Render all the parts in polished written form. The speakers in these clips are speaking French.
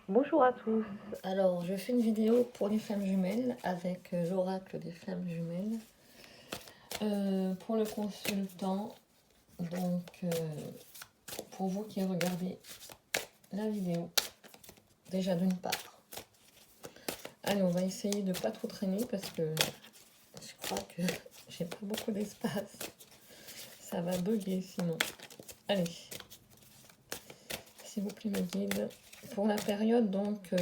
Bonjour à tous. Alors, je fais une vidéo pour les flammes jumelles avec l'oracle des flammes jumelles pour le consultant. Donc, pour vous qui regardez la vidéo, déjà d'une part. Allez, on va essayer de pas trop traîner parce que je crois que j'ai pas beaucoup d'espace. Ça va bugger sinon. Allez, s'il vous plaît, me guide. Pour la période, donc,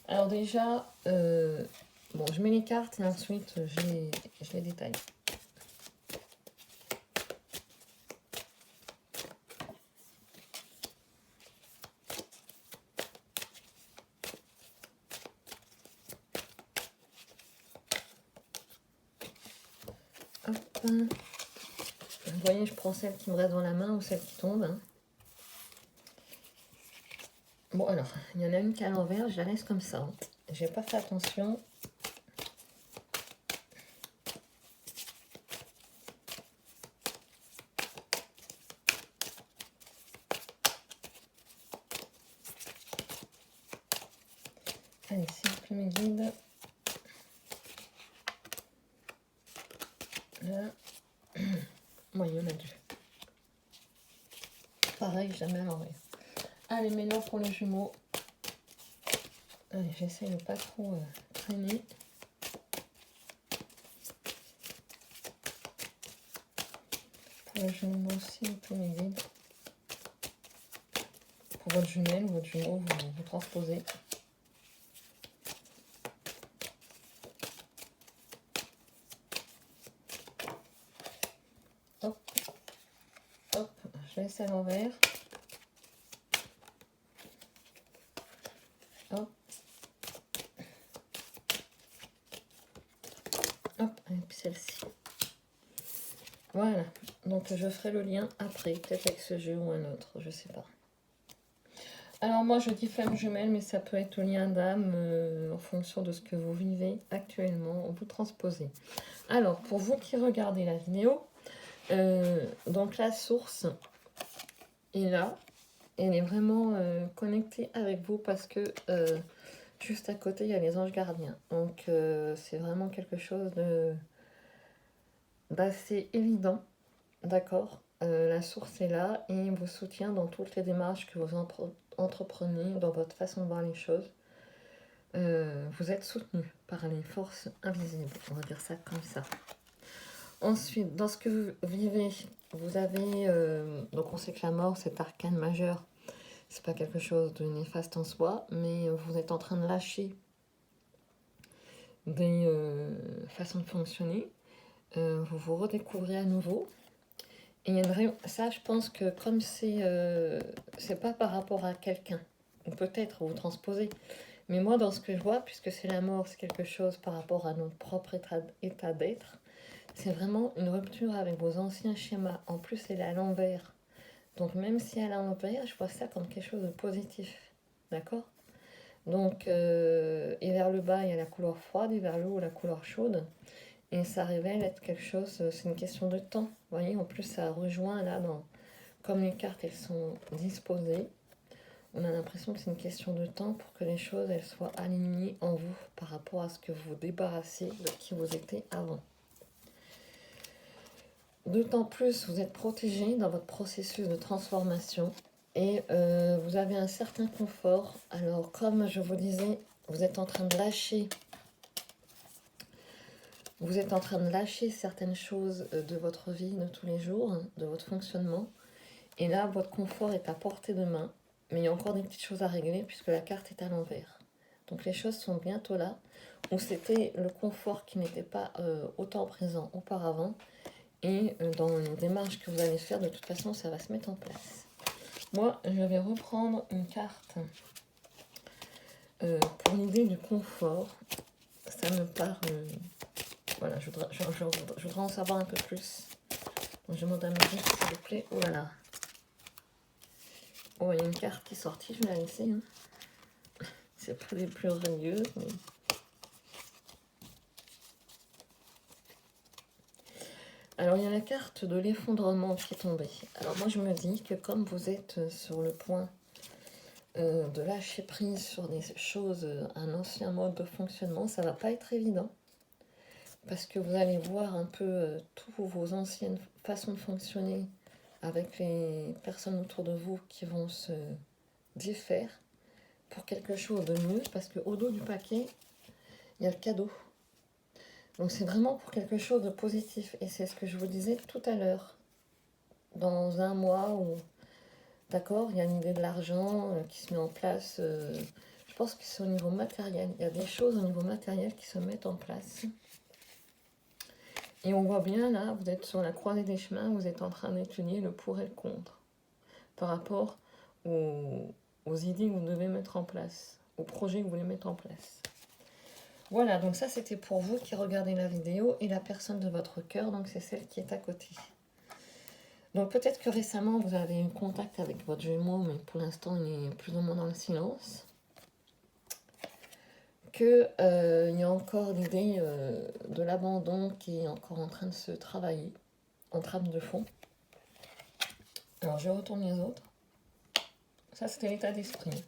alors déjà, bon, je mets les cartes et ensuite je les détaille. Hop. Vous voyez, je prends celle qui me reste dans la main ou celle qui tombe. Hein. Bon, alors, il y en a une qui est à l'envers, je la laisse comme ça. J'ai pas fait attention. Allez, s'il vous plaît, mes guides. Là. Bon, il y en a deux. Pareil, jamais à l'envers. Allez, maintenant pour les jumeaux. Allez, j'essaie de pas trop traîner. Pour les jumeaux aussi, vous pouvez mes guides. Pour votre jumelle ou votre jumeau, vous transposez. Hop, hop, je laisse à l'envers. Hop. Hop, et puis celle-ci. Voilà, donc je ferai le lien après, peut-être avec ce jeu ou un autre, je sais pas. Alors moi je dis flamme jumelle, mais ça peut être lien d'âme en fonction de ce que vous vivez actuellement, vous transposez. Alors pour vous qui regardez la vidéo, donc la source est là, elle est vraiment connectée avec vous parce que juste à côté il y a les anges gardiens. Donc c'est vraiment quelque chose d'assez évident, d'accord. La source est là et vous soutient dans toutes les démarches que vous entreprenez, dans votre façon de voir les choses. Vous êtes soutenu par les forces invisibles, on va dire ça comme ça. Ensuite, dans ce que vous vivez, vous avez... donc on sait que la mort, c'est arcane majeur. C'est pas quelque chose de néfaste en soi, mais vous êtes en train de lâcher des façons de fonctionner. Vous vous redécouvrez à nouveau. Et ça, je pense que comme c'est pas par rapport à quelqu'un, ou peut-être vous transposez, mais moi, dans ce que je vois, puisque c'est la mort, c'est quelque chose par rapport à notre propre état d'être, c'est vraiment une rupture avec vos anciens schémas. En plus, elle est à l'envers. Donc, même si elle est à l'envers, je vois ça comme quelque chose de positif. D'accord? Donc, et vers le bas, il y a la couleur froide, et vers le haut, la couleur chaude. Et ça révèle être quelque chose, c'est une question de temps. Vous voyez, en plus, ça rejoint là, comme les cartes, elles sont disposées. On a l'impression que c'est une question de temps pour que les choses elles soient alignées en vous par rapport à ce que vous vous débarrassez de qui vous étiez avant. D'autant plus, vous êtes protégé dans votre processus de transformation et vous avez un certain confort. Alors, comme je vous disais, vous êtes en train de lâcher certaines choses de votre vie de tous les jours, de votre fonctionnement. Et là, votre confort est à portée de main. Mais il y a encore des petites choses à régler puisque la carte est à l'envers. Donc les choses sont bientôt là. Où c'était le confort qui n'était pas autant présent auparavant. Et dans les démarches que vous allez faire, de toute façon, ça va se mettre en place. Moi, je vais reprendre une carte pour l'idée du confort. Ça me parle... voilà, je voudrais en savoir un peu plus. Donc, je demande à me dire, s'il vous plaît. Oh là là. Oh, il y a une carte qui est sortie, je vais la laisser. Hein. C'est pas les plus radieuses, mais... Alors, il y a la carte de l'effondrement qui est tombée. Alors, moi, je me dis que comme vous êtes sur le point de lâcher prise sur des choses, un ancien mode de fonctionnement, ça va pas être évident. Parce que vous allez voir un peu toutes vos anciennes façons de fonctionner avec les personnes autour de vous qui vont se défaire pour quelque chose de mieux. Parce qu'au dos du paquet, il y a le cadeau. Donc c'est vraiment pour quelque chose de positif. Et c'est ce que je vous disais tout à l'heure. Dans un mois, ou d'accord, il y a une idée de l'argent qui se met en place. Je pense que c'est au niveau matériel. Il y a des choses au niveau matériel qui se mettent en place. Et on voit bien là, vous êtes sur la croisée des chemins, vous êtes en train d'étudier le pour et le contre par rapport aux idées que vous devez mettre en place, aux projets que vous voulez mettre en place. Voilà, donc ça c'était pour vous qui regardez la vidéo et la personne de votre cœur, donc c'est celle qui est à côté. Donc peut-être que récemment vous avez eu contact avec votre jumeau, mais pour l'instant il est plus ou moins dans le silence. Qu'il y a encore l'idée de l'abandon qui est encore en train de se travailler en trame de fond. Alors je retourne les autres. Ça c'était l'état d'esprit.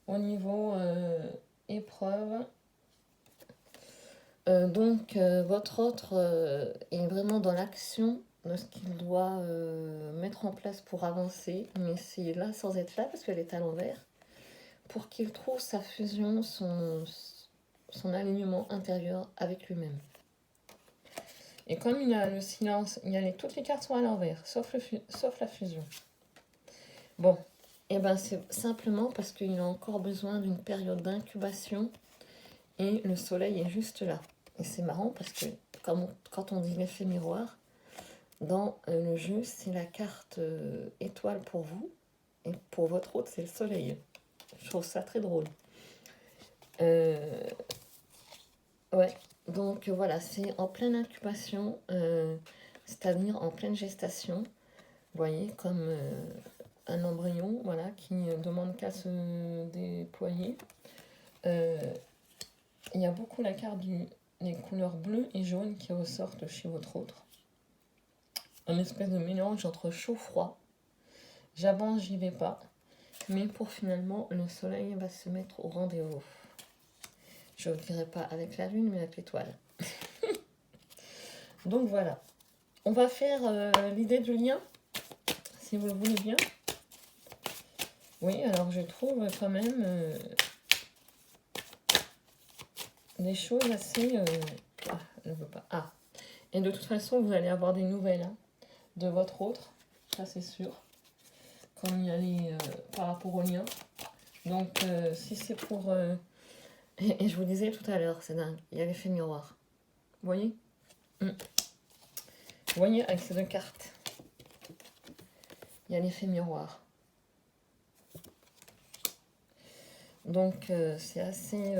Au niveau épreuve, votre autre est vraiment dans l'action de ce qu'il doit mettre en place pour avancer, mais c'est là sans être là parce qu'elle est à l'envers, pour qu'il trouve sa fusion, son alignement intérieur avec lui-même. Et comme il a le silence, toutes les cartes sont à l'envers, sauf la fusion. Bon, et ben c'est simplement parce qu'il a encore besoin d'une période d'incubation et le soleil est juste là. Et c'est marrant parce que quand on dit l'effet miroir, dans le jeu, c'est la carte étoile pour vous et pour votre autre, c'est le soleil. Je trouve ça très drôle. Ouais, donc voilà, c'est en pleine incubation, c'est-à-dire en pleine gestation. Vous voyez, comme un embryon, voilà, qui ne demande qu'à se déployer. Il y a beaucoup la carte des couleurs bleues et jaunes qui ressortent chez votre autre. Un espèce de mélange entre chaud-froid. J'avance, j'y vais pas. Mais pour finalement, le soleil va se mettre au rendez-vous. Je ne dirais pas avec la lune, mais avec l'étoile. Donc voilà. On va faire l'idée du lien, si vous le voulez bien. Oui, alors je trouve quand même des choses assez... Ah, je ne veux pas. Ah, et de toute façon, vous allez avoir des nouvelles hein, de votre autre, ça c'est sûr. Comme il y a les... par rapport au lien. Donc, si c'est pour... Et je vous disais tout à l'heure, c'est dingue, il y a l'effet miroir. Vous voyez Vous voyez, avec ces deux cartes, il y a l'effet miroir. Donc, c'est assez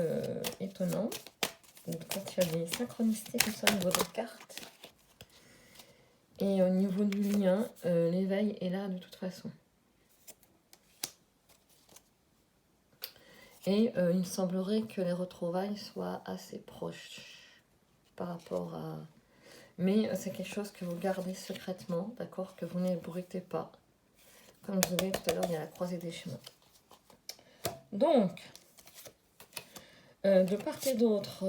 étonnant. Donc, quand il y a des synchronicités comme ça au niveau des cartes. Et au niveau du lien, l'éveil est là de toute façon. Et il me semblerait que les retrouvailles soient assez proches par rapport à... Mais c'est quelque chose que vous gardez secrètement, d'accord, que vous n'ébruitez pas. Comme je vous disais tout à l'heure, il y a la croisée des chemins. Donc, de part et d'autre,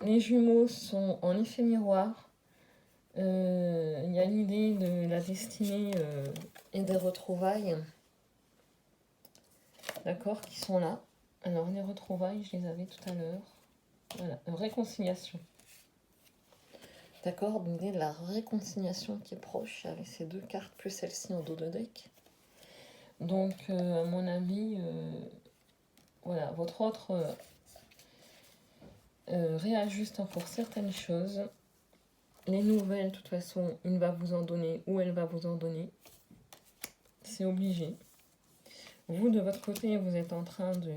les jumeaux sont en effet miroir. Il y a l'idée de la destinée et des retrouvailles, d'accord, qui sont là. Alors, les retrouvailles, je les avais tout à l'heure. Voilà, réconciliation. D'accord, l'idée de la réconciliation qui est proche avec ces deux cartes, plus celle-ci en dos de deck. Donc, à mon avis, voilà, votre autre réajuste pour certaines choses. Les nouvelles, de toute façon, il va vous en donner ou elle va vous en donner. C'est obligé. Vous, de votre côté, vous êtes en train de...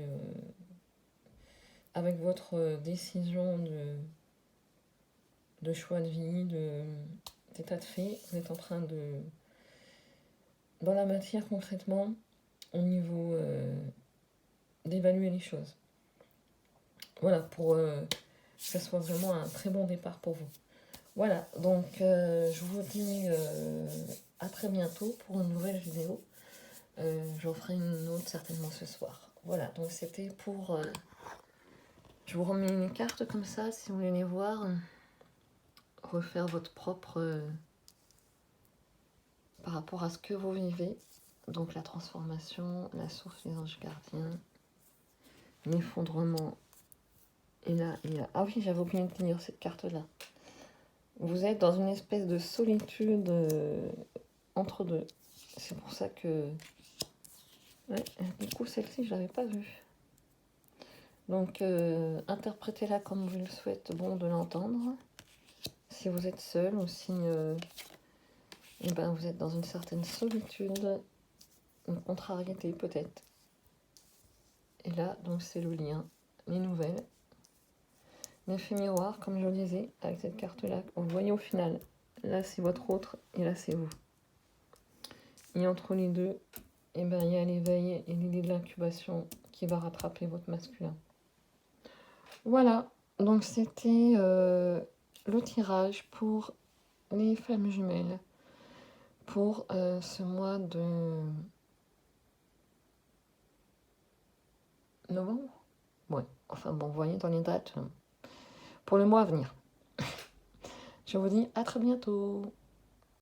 avec votre décision de choix de vie, d'état de fait, vous êtes en train de... dans la matière, concrètement, au niveau d'évaluer les choses. Voilà, pour que ça soit vraiment un très bon départ pour vous. Voilà, donc je vous dis à très bientôt pour une nouvelle vidéo. J'en ferai une autre certainement ce soir. Voilà, donc c'était pour... je vous remets une carte comme ça, si vous voulez les voir. Refaire votre propre... par rapport à ce que vous vivez. Donc la transformation, la source, les anges gardiens, l'effondrement. Et là, ah oui, j'avais oublié de tenir cette carte-là. Vous êtes dans une espèce de solitude entre deux. C'est pour ça que... Ouais, du coup, celle-ci, je ne l'avais pas vue. Donc, interprétez-la comme vous le souhaitez, bon de l'entendre. Si vous êtes seul ou si eh ben, vous êtes dans une certaine solitude, une contrariété peut-être. Et là, donc, c'est le lien, les nouvelles. L'effet miroir, comme je le disais, avec cette carte-là, vous voyez au final, là c'est votre autre et là c'est vous. Et entre les deux, eh ben, il y a l'éveil et l'idée de l'incubation qui va rattraper votre masculin. Voilà, donc c'était le tirage pour les flammes jumelles pour ce mois de novembre. Ouais, enfin bon, vous voyez dans les dates, pour le mois à venir. Je vous dis à très bientôt.